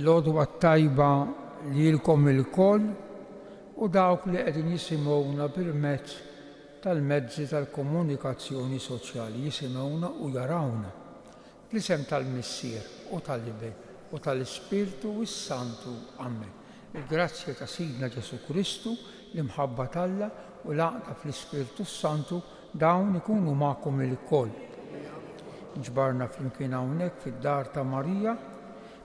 L-għodwa tajba lilkom il-koll u dawk li qegħdin jisimgħuna permezz tal-mezzi tal-komunikazzjoni soċjali, jisimgħuna u jarawna. L-isem tal-Missier u tal-Ibn u tal-Ispirtu u s-Santu. Amen. Il-grazzja ta' Sidna Ġesu Kristu, l-imħabba talla u l-għaqda fl-Ispirtu Santu dawn ikunu magħkom il-koll. Ġbarna flimkien hawnhekk fid-dar ta' Marija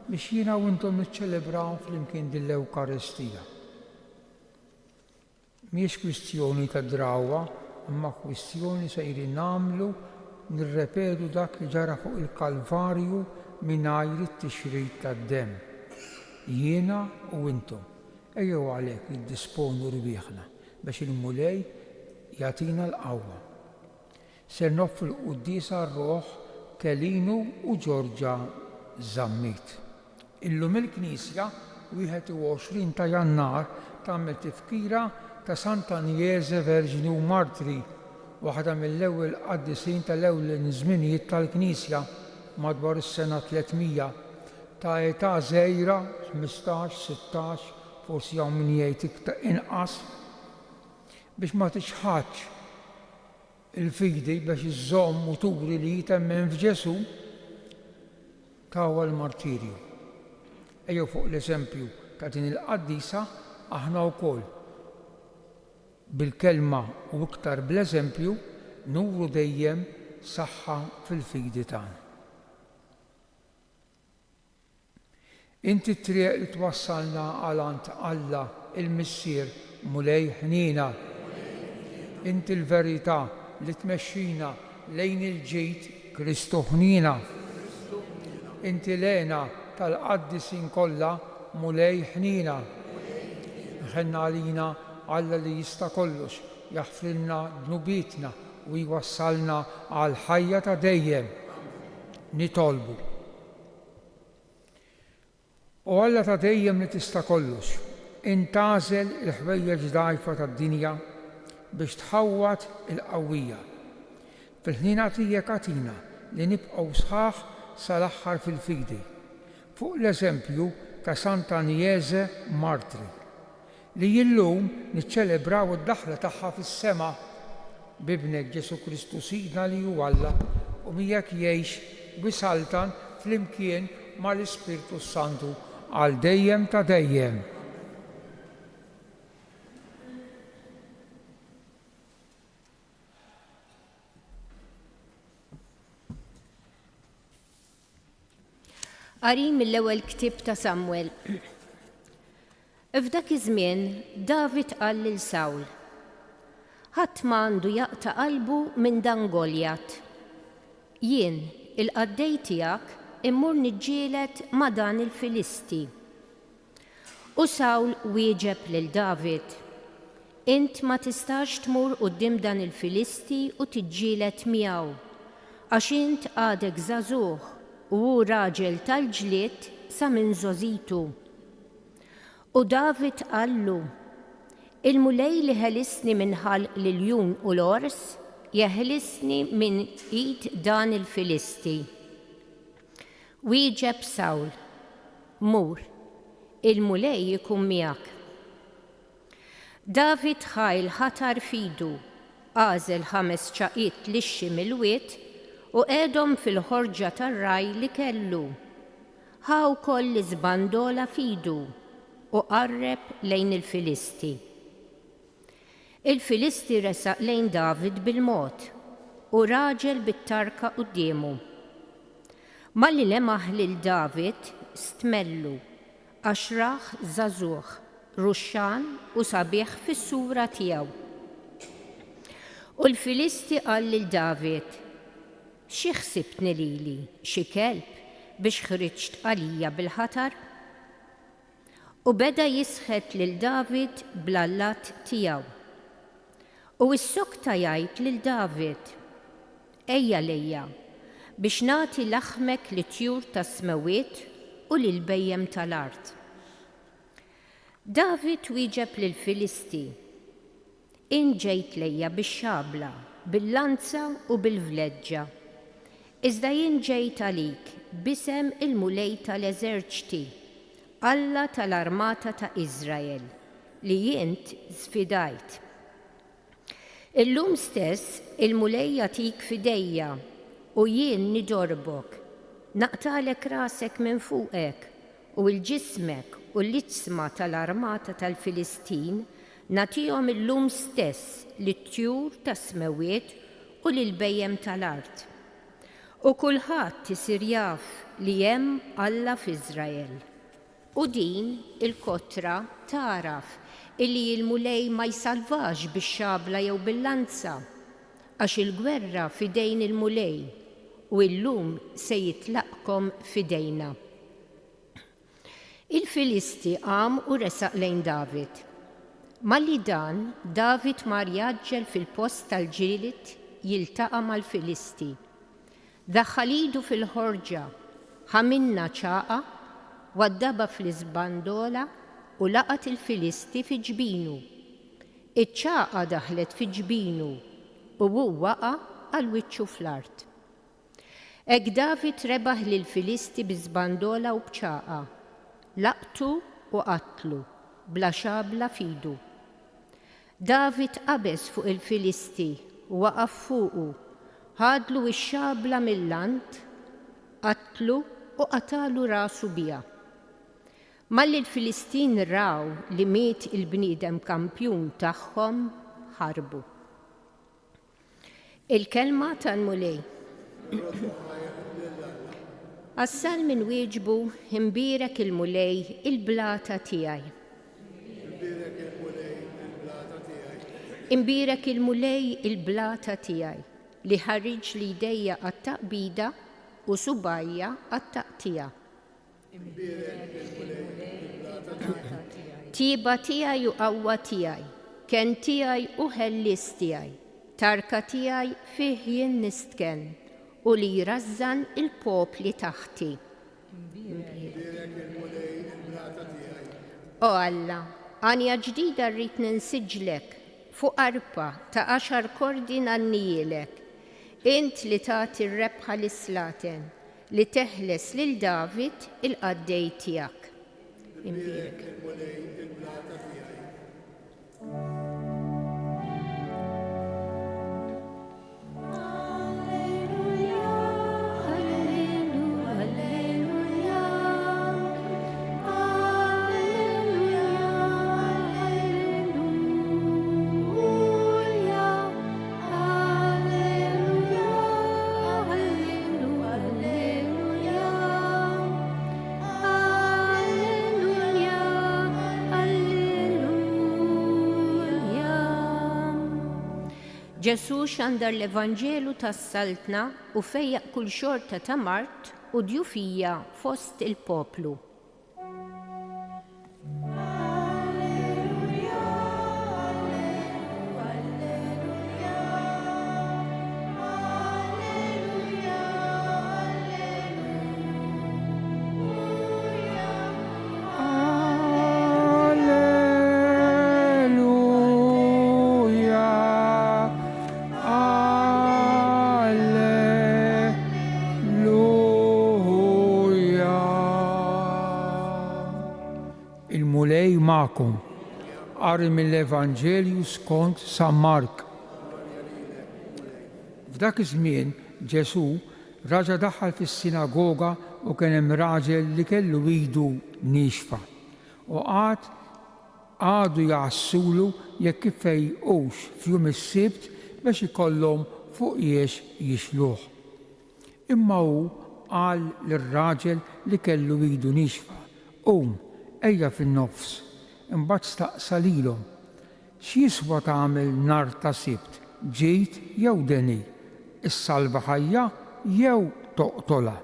biex jiena u intom niċċelebraw flimkien din l-Ewkaristija. Mhijiex kwistjoni ta' drawwa, imma kwistjoni sejrin nagħmlu nirrepetu dak li ġara fuq il-Kalvarju mingħajr it-tixrid tad-demm. Jiena u intom. Ejjew għalhekk niddisponu rwieħna biex il-Mulej jagħtina l-qawwa. Se noffru l-Qudiesa r-Roħ Kelinu u Ġorġa Żammit. Illum il-Knisja 21 ta' Jannar tagħmel tifkira ta' Sant'Agnese Verġini u Martri, waħda mill-ewwel qaddisin tal-ewwel żminijiet tal-Knisja madwar is-sena 300 ta' età żgħira 15, 16, forsi hawn min jgħid iktar inqas biex ma tixħadx il-fidi biex iżżomm u turi li jitemmen f'Ġesu tawa l-martirju. Ejjew fuq l-eżempju ta' din il-qaddisa aħna wkoll bil-kelma u iktar bl-eżempju nuru dejjem saħħa fil-fidi tagħna. Inti t-triq li twassalna għalant Alla il-Missier Mulej ħnina. Inti l-verità li tmexxina lejn il-ġid Kristu ħnina. Inti lena tal-qaddisin kollha Mulej ħnina. Ħenna għalina Alla li jista' kollox jaħfrilna dnubietna u jwassalna għal ħajja ta' dejjem. Nitolbu. U Alla ta' dejjem li tista' kollox, intażel il-ħwejjeġ dgħajfa tad-dinja biex tħawwat il-qawwija. Fil-ħnina tiegħek għatina li nibqgħu sħaħ sal-aħħar fil-fidi, fuq l-eżempju ta' Sant'Agnese Martri, li illum niċċelebraw id-daħla tagħha fis-sema b'ibnek Ġesu Kristu Sidna li hu Alla u miegħek jgħix bisaltan flimkien mal-Ispirtu Santu għal dejjem ta' dejjem. Qari mill-ewwel ktieb ta' Samwel. F'dak iż-żmien David qal lil Sawl: ħadd m'għandu jaqta' qalbu minn dan Goljat. Jien il-qaddej tiegħek immur niġġieled ma' dan il-Filisti. U Sawl wieġeb lil David: Int ma tistax tmur quddiem dan il-Filisti u tiġġieled miegħu, għax int għadek żagħżugħ u hu raġel tal-ġlied sa minn żożitu. U David qallu: Il-mulej li ħelisni minn ħalq l-iljun u l-ors jeħlisni minn id dan il-Filisti. Wieġeb Sawl: Mur, il-mulej ikun miegħek. David ħajl ħatar fidu, għażel 5 ċaqiet lixxi mill-wied u qegħdhom fil-ħorġa tar-raj li kellu. Ħa wkoll l-iżbandola fidu u qarreb lejn il-Filisti. Il-Filisti resaq lejn David bil-mod u raġel bit-tarka qudiemu. Malli lemaħ lil David stmellu, għax żagħżugħ, ruxxan u sabiħ fis-sura tiegħu. U l-Filisti qal lil David: Xi ħsibtni lili, xi kelb biex ħriġt għalija bil-ħatar? U beda jisħet lil David bl-allat tiegħu. U s-sokta jgħid lil David: Ejja lejja biex nagħti laħmek li tjur tas-smewiet u lil bejjem tal-art. David wieġeb lill-Filisti: In ġejt lejja bix-xabla, bil-lanza u bil-vleġġa. Iżda jien ġejt għalik b'isem il-mulej tal-eżerċti Alla tal-armata ta' Iżrael, li jint sfidajt. Illum stess il-mulej jatik fidejja u jien nidorbok, naqtalek rasek minn fuqek u l-ġismek u l-itzma tal-armata tal-Filistin natihom illum stess lit-tjur tas-smewiet u lil-bejjem tal-art. U kulħadd isir jaf li hemm Alla f'Iżrael. U din il-kotra taraf illi il-mulej ma jsalvax bix-xabla jew bil-lanza, għax il-gwerra fidejn il-mulej u llum se jitlaqkom fidejna. Il-Filisti qam u resaq lejn David. Malli dan, David mar jaġġel fil-post tal-ġieled jiltaqa' mal-Filisti. Daħħal idu fil-ħorġa, ħaminna ċaqa, waddaba fl-iżbandola u laqat il-Filisti fi ġbinu. Iċ-ċaqa daħlet fi ġbinu u hu waqa' għal wiċċu fl-art. Hekk David rebaħ lill-Filisti biżbandola u bċaqa, laqtu u qatlu, bla xabla fidu. David qabeż fuq il-Filisti u waqaf fuqu, ħadlu x-xabla mill-lant, qatlu u qatalu rasu biha. Malli l-Filistin raw li miet il-bniedem kampjun tagħhom ħarbu. Il-kelma tal-mulej. Għassal minn wieġbu imbirek il-mulej il-blata tiegħi. Imbirek il-mulej il-blata tiegħi li ħarriġ li jdejja għat-taqbida u subajja għat-taqtija. Tiba tiegħi u qawwa tiegħi, ken tiegħi u ħellis tiegħi, tarka tiegħi fih jien nistken u li jrażżan il-popli taħti. O Alla, għanja ġdida rrid ninsiġlek fuq arpa ta' 10 kordi nannijilek, int li tagħti r-rebħa lis-slaten li teħles lil David il-qaddej tiegħek. Imbirek. Ġesu xandar l-Evanġelu tas-saltna u fejjaq kull xorta ta' Mart u djufija fost il-poplu. Il-mulej ma'kom, qari mill-Evanġelju skont San Mark. F'dak iż-żmien Ġesu raġa daħħal fis-sinagoga u kien hemm raġel li kellu idu nixfa u għadu jgħassulu jekk ifejqux f'jum is-sibt biex ikollhom fuq jiex jixluh. Imma hu qal lir-raġel li kellu idu nixfa, ejja fin-nofs, imbagħad staqsa lilhom, x'jiswa tagħmel nhar ta' sibt, ġid jew deni, issalva ħajja jew toqtolha.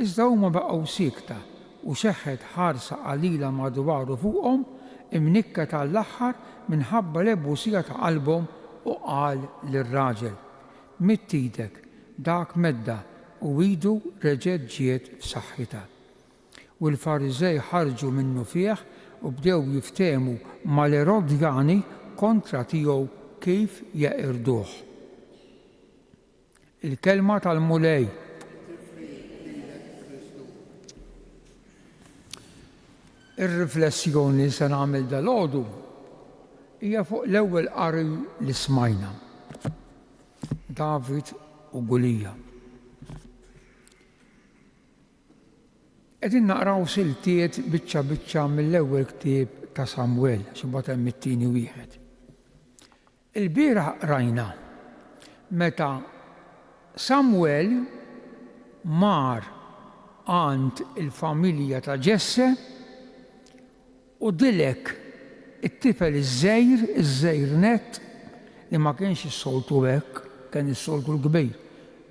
Iżda huma baqgħu sikta u xeħħet ħarsa qalila madwaru fuqhom imnikka tal-aħħar minħabba l-ebbużija ta' qalbhom u qal lir-raġel, mitt idek, dak medda u idu reġgħet ġiet f'saħħitha. U l-Fariżej ħarġu minnu fih u bdew jiftehmu mal-Erodjani kontra tiegħu kif jeqirduh. Il-kelma tal-mulej. Ir-riflessjoni li se nagħmel dalgħodu hija fuq l-ewwel qari li smajna. David u Golija. Qegħdin naqraw siltiet biċċa mill-ewwel ktieb ta' Samwel, xi mbagħad hemm it-tieni wieħed. Il-bieraħ rajna meta Samwel mar għand il-familja ta' Ġesse u dilek it-tifel iż-żejr net li ma kienx is-soltu hekk, kien is-soltu l-kbir.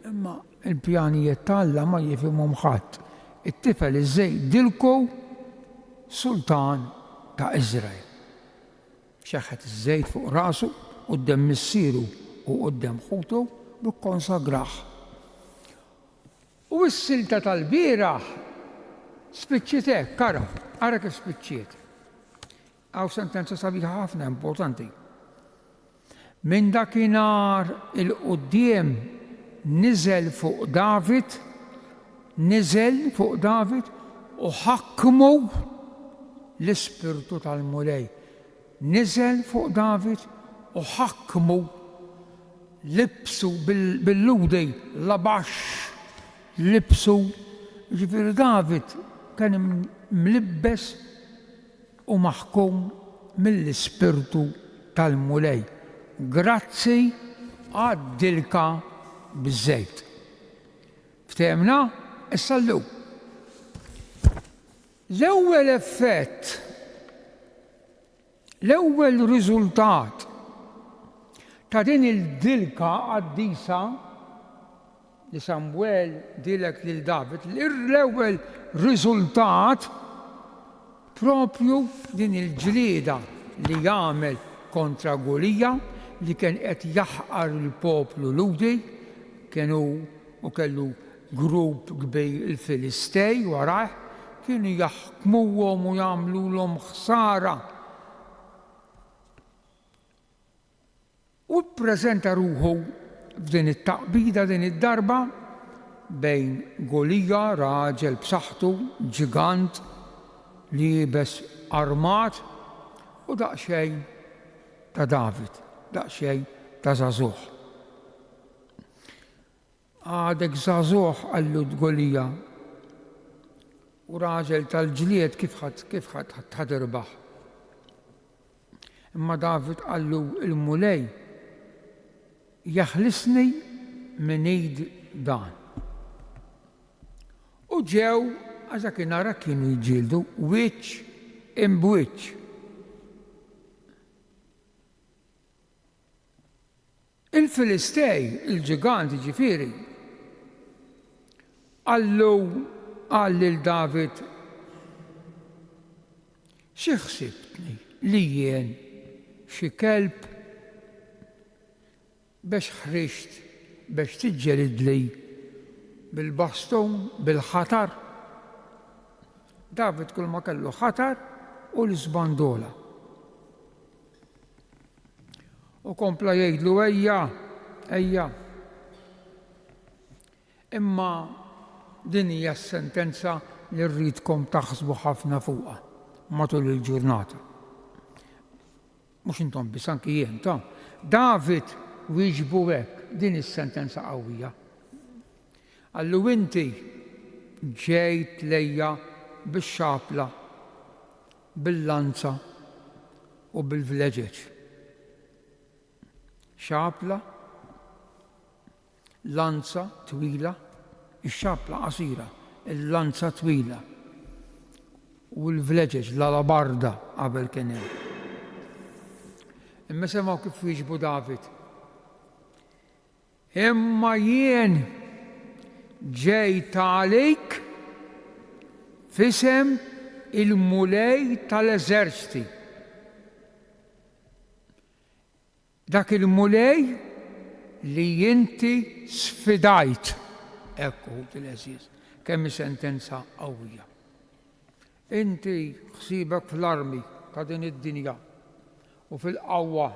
Imma il-pjanijiet tal-Alla ma jifhimhom ħadd. It-tifel iż-żejr dilku sultan ta' Iżrael. Xeħħet iż-żejt fuq rasu quddiem missieru u quddiem ħutu bikkonsagrah. U s-silta tal-bieraħ spiċċiet hekk, ara kif spiċċiet. Għaw sentenza sabiħa ħafna importanti. Min dakinhar il-quddiem niżel fuq David u ħakkmu l-ispirtu tal-mulej. Niżel fuq David u ħakkmu libsu bil-ludi labax libsu. Ġifieri David kien mlibbes u maħkum mill-ispirtu tal-mulej. Grazzi għad-dilka biż-żejt. Ftemna? Issa llum. L-ewwel effett, l-ewwel riżultat ta' din il-dilka għaddisa li Samwel dilek lil David, l-ewwel riżultat propju din il-ġlieda li jagħmel kontra Golija li kien qed jaħqar il-poplu Ludi, kienu u kellu grupp kbir il-Filistej warah, kienu jaħkmuhom u jagħmluhom ħsara. U ppreżenta ruħu f'din it-taqbida din id-darba bejn Golija, raġel b'saħħtu, ġigant li jibes armat u daqsxejn ta' David, daqsxejn ta' żagħżugħ. Għadek żagħżugħ għallu Golija u raġel tal-ġlied kif ħadirbaħ. Imma David għallu il-mulej jaħlisni minn id dan. U ġew għaxa kien nara kienu jġildu wiċċ imb'wiċċ. Il-Filistej, il-ġiganti ġifieri, qal lil David xi ħsibtni li jien xi kelb biex ħriġt biex tiġġelidli bil-baston, bil-ħatar. David kull ma kellu ħatar u l-isbandola. U kompla jgħidlu ejja. Imma din hija s-sentenza li rridkom taħsbu ħafna fuqha matul il-ġurnata. Mhux intom biss anki jien ta' David wieġbu hekk din is-sentenza qawwija. Għallu inti ġejt lejja bix-xapla, bil-lanza u bil-vleġeġ. Xapla, lanza twila, ix-xapla qasira, il-lanza twila u l-vleġeġ l-alabarda qabel kien hemm. Imma semgħu kif wieġbu David. Imma jien ġejt għalik f'isem il-mulej tal-eżerċiti. Dak il-mulej li inti sfidajt. Ekku il-eżiz, kemm sentenza qawwija. Inti ħsibek fl-armi ta' din id-dinja u fil-qawwa.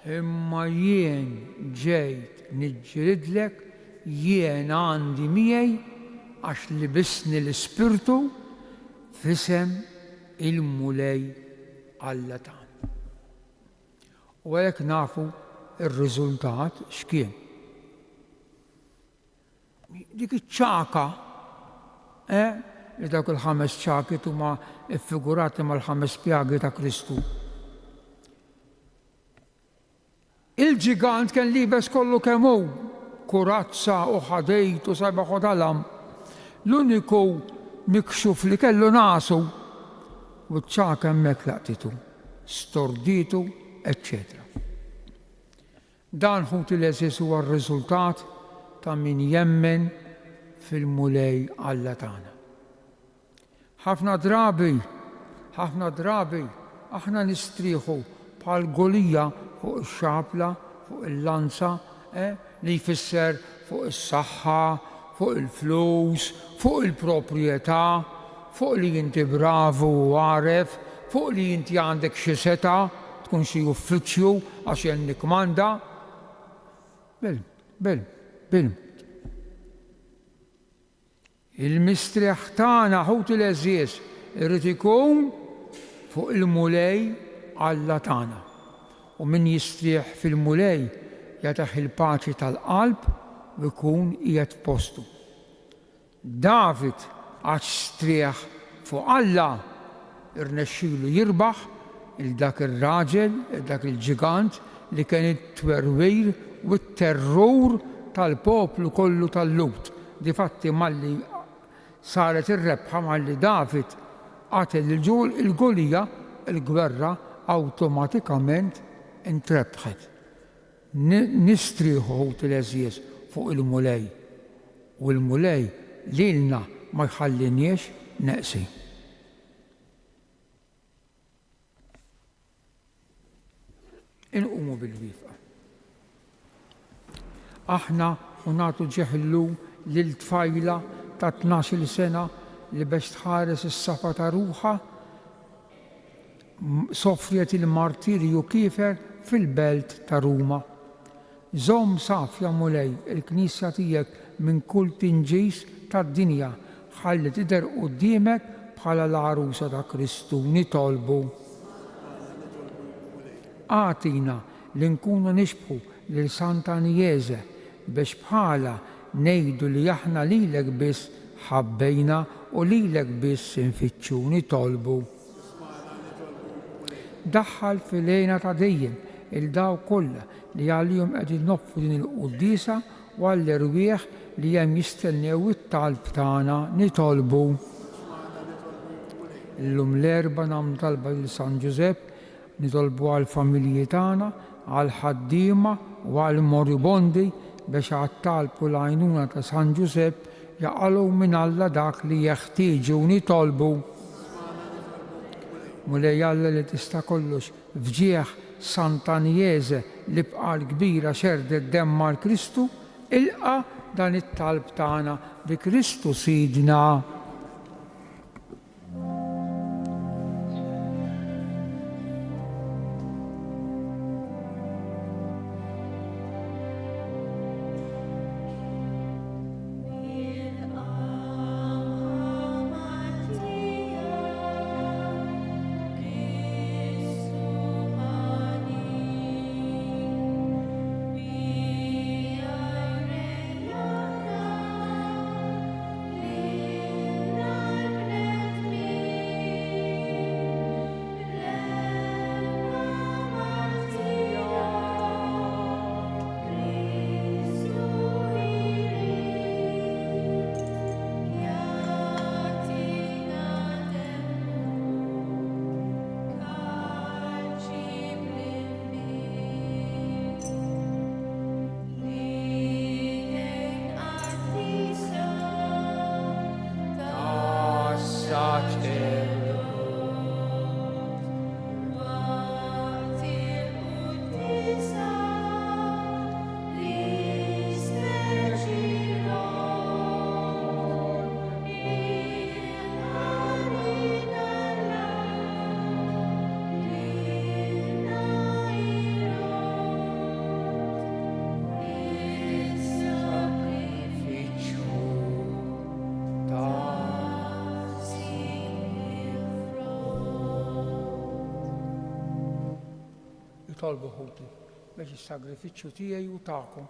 Imma jien ġejt niġġridlek, jien għandi miegħi għax libisni l-ispirtu f'isem il-mulej Alla tagħna. U għalhekk nafu r-riżultat x'kien. Dik iċ-ċaka li dawk il-5 ċakit huma iffigurati mal-5 pjagi ta' Kristu. Il-ġigant kien libes kollu kemm hu, kurazza u ħadejt u sabaħ u dalam. L-uniku mikxuf li kellu nasu u ċaka hemmhekk laqtitu, storditu, eccetera. Dan ħuti l-eżis huwa r-riżultat ta' min jemmen fil-mulej Alla tagħna. Ħafna drabi aħna nistrieħu bħal Golija fuq ix-xapla, fuq il-lanza, li jfisser fuq is-saħħa, fuq il-flus, fuq il-proprjetà, fuq li inti bravu u għaref, fuq li inti għandek xi seta, tkun xi uffiċċju għax jennik manda. Bil. Il-mistrieħ tagħna ħut il-eżies irid ikun fuq il-mulej Alla tagħna. U min jistrieħ fil-mulej jagħtih il-paċi tal-qalb u jkun qiegħed f'postu. David għax strieħ fuq Alla irnexxielu jirbaħ il-dak ir-raġel, dak il-ġigant li kien it-twerwir u t-terrur tal-poplu kollu tal-Lut. Difatti malli saret ir-rebħa malli David qatel il-Golija, il-gwerra awtomatikament intrebħet. Nistrieħu l-eżies fuq il-mulej u l-mulej lilna ma jħalliniex neqsi. Inqumu bil-wifqa. Aħna nagħtu ġeħlu lil tfajla ta' 12 sena li biex tħares is-safa ta' ruħha sofriet il-martirju kiefer fil-belt ta' Ruma. Żomm safja mulej il-Knisja tiegħek minn kull tinġis tad-dinja ħalli tidher quddiemek bħala l-għarusa ta' Kristu nitolbu. Għatina li nkunu nixbħu lil Santa Niese biex bħala ngħidu li aħna lilek biss ħabbejna u lilek biss infittxu nitolbu. Daħħal fil-għejna ta' dejjem il-daw kollha li għalihom qegħdin noffu din il-qudiesa u għall-irwieħ li hemm jistennew it-talb tagħna nitolbu. Illum l-erba' nagħmlu talba lil San Giuseppe, nitolbu għall-familji tagħna, għall-ħaddiema u għall-moribondi biex għat-talbu l-għajnuna ta' San Giuseppe jaqalgħu minn Alla dak li jeħtieġu nitolbu. Mulej Alla li tista' kollox fġieħ Santa Niese li bqal kbira xerdet demma l-Kristu, ilqa dan it-talb tagħna bi Kristu Sidna. nitolbu ħuti biex is-sagrifiċċju tiegħi u tagħkom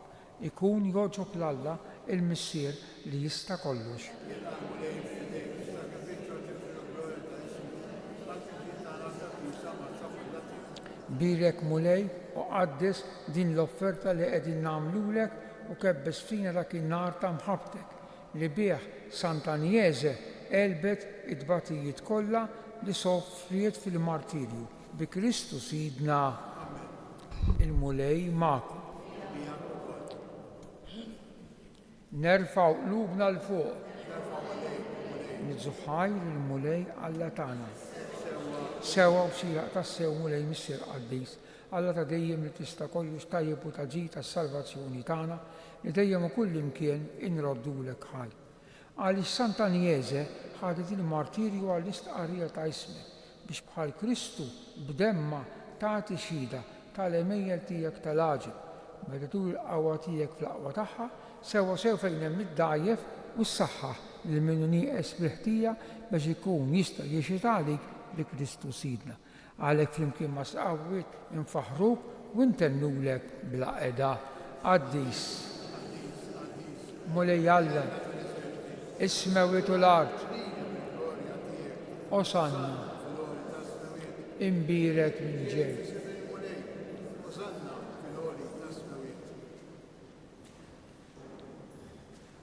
ikun jogħġob l-Alla il-Missier li jista' kollox. Birek mulej u qaddis din l-offerta li qegħdin nagħmlulek u kebbes fina dak in-nar ta' mħabbtek li bih Sant'Agnese elbet id-batijiet kollha li soffriet fil-martirju. Bi Kristu Sidna il-mulej magħkom. Nerfgħu qlubna l fuq. Nitżuħħajr il-mulej Alla tagħna. Sewa u siraq tassew mulej Missier Qaddis, Alla ta' dejjem li tista' kollox tajjeb u taġi tas-salvazzjoni tagħna li dejjem u kull imkien inroddulek ħaj. Għaliex Sant'Agnese ħadet il-martirju għall-istqarrija ta' ismek biex bħal Kristu b'demma tagħti xhieda tal-emejjel tiegħek tal-aġel. Meta tur il-qawwa tiegħek fl-aqwa tagħha, sewa sew fejn hemm id-dgħajjef u s-saħħaħ lil min nieqes bil-ħtija biex ikun jista' jixhid għalik bi Kristu Sidna. Għalhekk flimkien ma' sqawwiet infaħruk u ntennulek bla qeda. Qaddis. Mulej Alla, is-smawiet u l-art. Osanna. Imbirek minn ġej.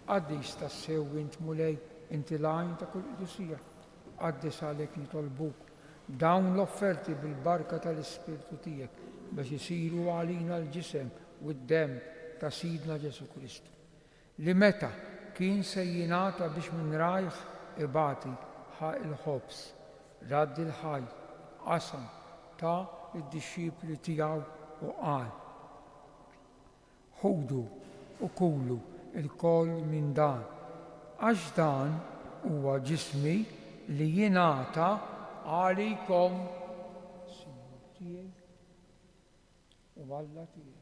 Qaddis tassew int mulej inti l-għajn ta' kull qudusija. Qaddis għalhekk nitolbuk dawn l-offerti bil-barka tal-Ispirtu tiegħek biex isiru għalina l-ġisem u d-demm ta' Sidna Ġesu Kristu. Li meta kien se jingħata biex minn rajħ ibati ħaq il-ħobs, radd il-ħaj, qasam ta' id-dixxipli tiegħu u qal: ħudu u kulu il-koll minn dan, għax dan huwa ġismi li jingħata għalikom. Sinjur tiegħi u Alla tiegħi.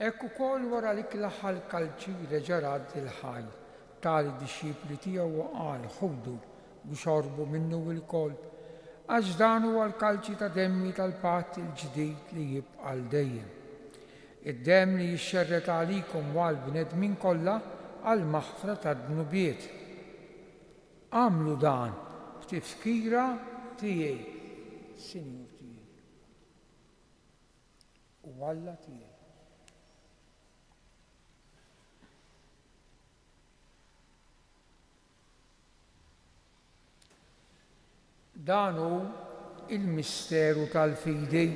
Hekk ukoll wara li klaħħa l-kalċi reġa' radd il-ħaj tal-dixxipli tiegħu u qal: ħudu biex xorbu minnu l-koll, għax dan huwa l-kalċi ta' demmi tal-patt il-ġdid li jibqa' l dejjem. Id-demm li jixxerret għalikom u għall-bnedmin kollha għal maħfra tad-dnubiet. Għamlu dan b'tifkira tiegħi, Sinjur tiegħi u Alla tiegħi. Dan hu il-misteru tal-fidi.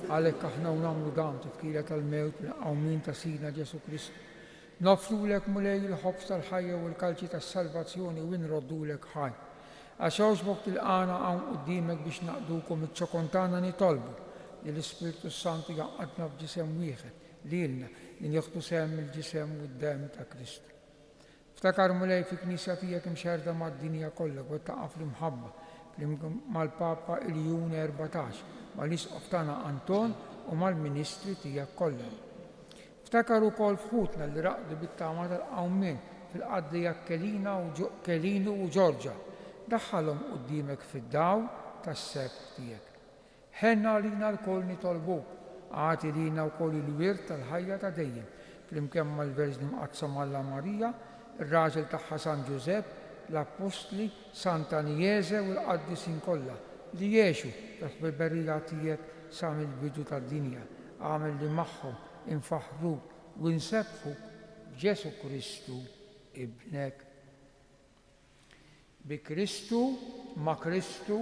Għalhekk aħna nagħmlu dan tifkira tal-mewt minn ta' Sidna Ġesu Kristu. Nofrulek mulej il-ħobs tal-ħajja u l-kalċi tas-salvazzjoni u nroddulek ħaj. Għax għawġbok tilqana hawn quddiemek biex naqdukom iċ-ċokontana nitolbu li l-Ispirtu Santu jaqgħadna f'ġisem wieħed lilna li nieħdu sehem il-ġisem u d-demm ta' Kristu. Ftakar mulej fi knisja tiegħek imxerda mad-dinja kollha u taqaf l-imħabba mal-Papa Iljun 14 mal-Isqof tagħna Anton u mal-Ministri tiegħek kollha. Ftakar ukoll fħutna li raqdu bit-tama tal-qawmien fil-qaddija Kelinu u Ġorġa. Daħħalhom quddiemek fid-dawl tas-seb tiegħek. Ħenna lina l-koll nitolbuk, għati lina wkoll il-wirt tal-ħajja ta' dejjem flimkien mal-Verġni Mqazzam Alla Marija, ir-raġel tagħha San Ġusepp, l-Apostli, Sant'Agnese u l-qaddisin kollha li jgħixu fil-berrija tiegħek sa mill-bidu tad-dinja. Għamel li magħhom infaħru u nsebħu b'Ġesu Kristu ibnek. Bi Kristu, ma' Kristu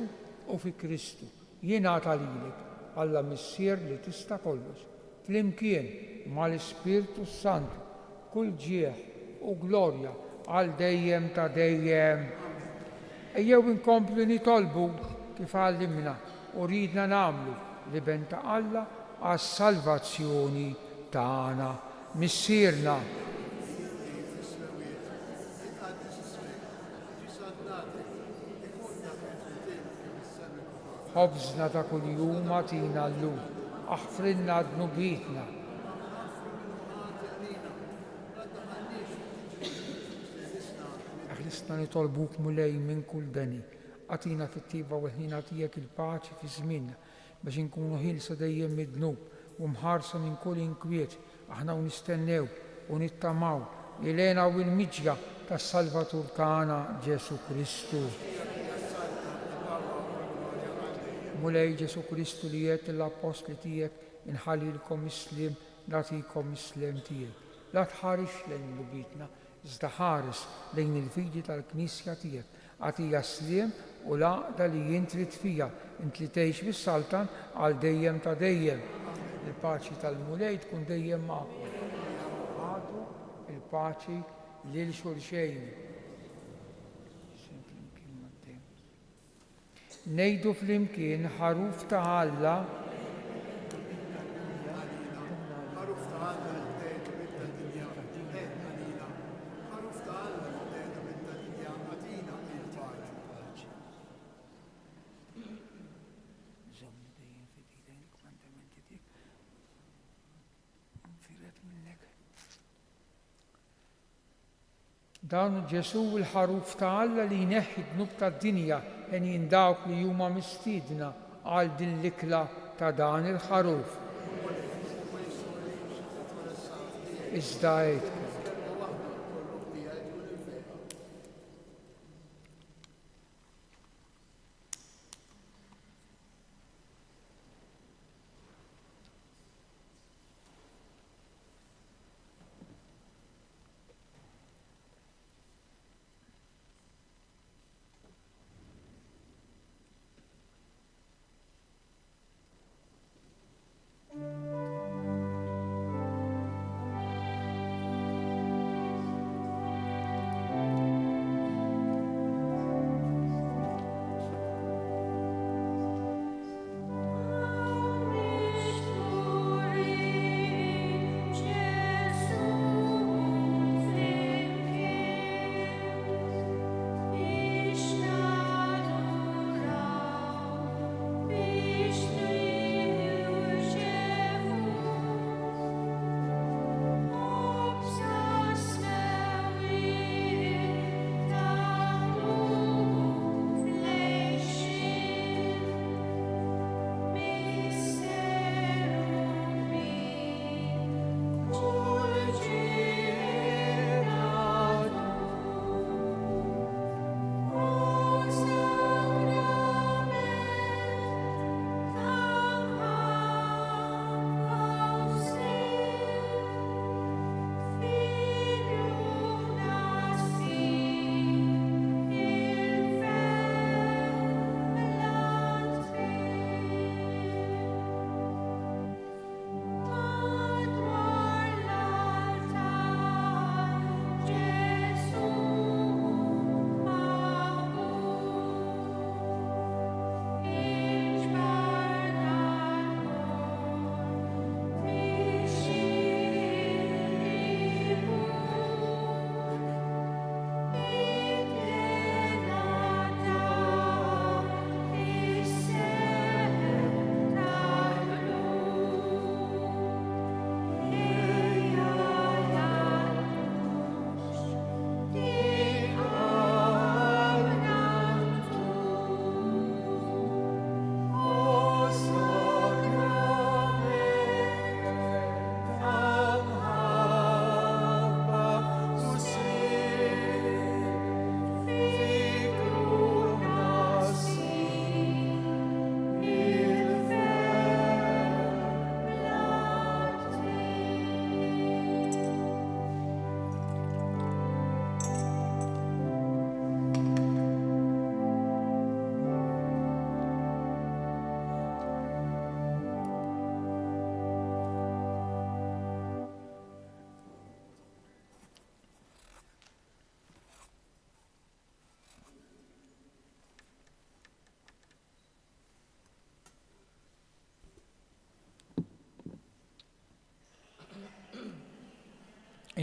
u fi Kristu jingħata lilek Alla Missier li tista' kollox flimkien mal-Ispirtu Santu kull ġieħ u glorja għal dejjem ta' dejjem. Ejjew inkomplu nitolbu kif għallimna u ridna nagħmlu li benta Alla għas-salvazzjoni tagħna. Missierna. Ħobżna ta' kuljum agħtina llum اغفرلنا ذنوبيتنا. اخلصنا نطلبوك مولاي من كل دني، اعطينا في الطيبة والحين اعطيك الباعة في زميننا باش نكونوا هيلسة دايما من الذنوب ومحارسة من كل انكويت. احنا ونستناو ونطمعو إلينا والمجيا كالسلفاتور تاعنا جيسو كريستو. مولاي جيسو كريستو ليات الأبوستل تيك نحلي لكم مسلم نعطيكم مسلم تيك. لا تحارش لين لبيتنا، ازدا حارس لين الفيدي تاع الكنيسيا تيك. أعطيها سلام ولا دالي ينترد فيها انت اللي تعيش بالسلطان على ديم تا ديم. الباعي تاع المولاي تكون ديم معكم. هاتوا الباعي للشرشين. نيدو في اليمكن حروف تعالى دانو جسو الحروف تعالى اللي ينحي نبتة الدنيا يعني ينداوك ليوم مستيدنا على دلكلا تدان الحروف ازدايت.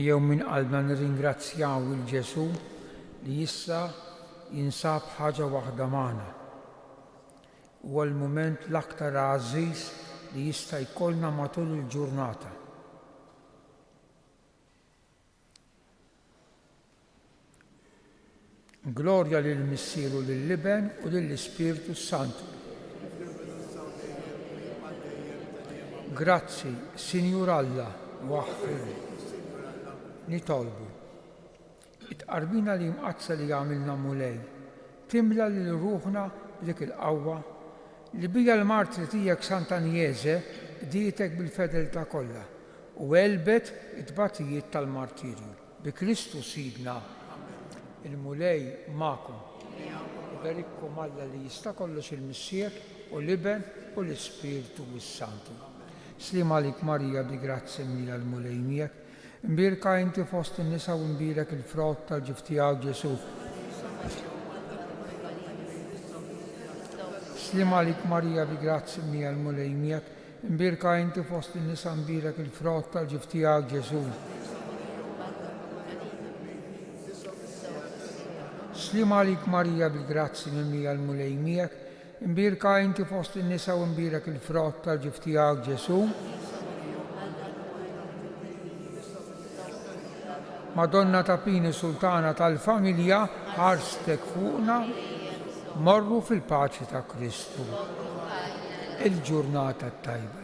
jew minn qalbna nirringrazzjaw il-Ġesu li issa jinsab ħaġa waħda magħna. Huwa l-mument l-aktar għażiż li jista' jkollna matul il-ġurnata. Glorja lil Missieru lill-Liben u lill-Ispiritu Santu. Grazzi, Sinjur Alla, waħfir. Nitolbu. Itqarbina li mqazza li għamilna mulej, timla li ruħna dik il-qawwa li bija l-martri tiegħek Sant'Agnese dietek bil-fedeltà kollha u elbet it-tbatijiet tal-martirju. Bi Kristu Sidna, il-mulej magħkom. Berikkom Alla li jista' kollox il-Missier u l-Iben u l-Ispiritu s-Santu. Slim għalik Marija bi grazzi mlija l-mulej miegħek, imbirka inti fost in-nisa u imbirek il-frott tal-ġif tiegħek Ġesu. Slim għalik Marija bi grazzi mlija l-mulej miegħek, imbirka inti fost in-nisa imbirek il-frott tal-ġif tiegħek Ġesu. Slim għalik Marija bi grazzi mlija l-mulej miegħek, imbirka inti fost in-nisa u imbirek il-frott tal-ġif tiegħek Ġesu. Madonna Tapini Sultana tal-Familja, ħarstek fuqna, morru fil-paċi ta' Kristu. Il-ġurnata tajba.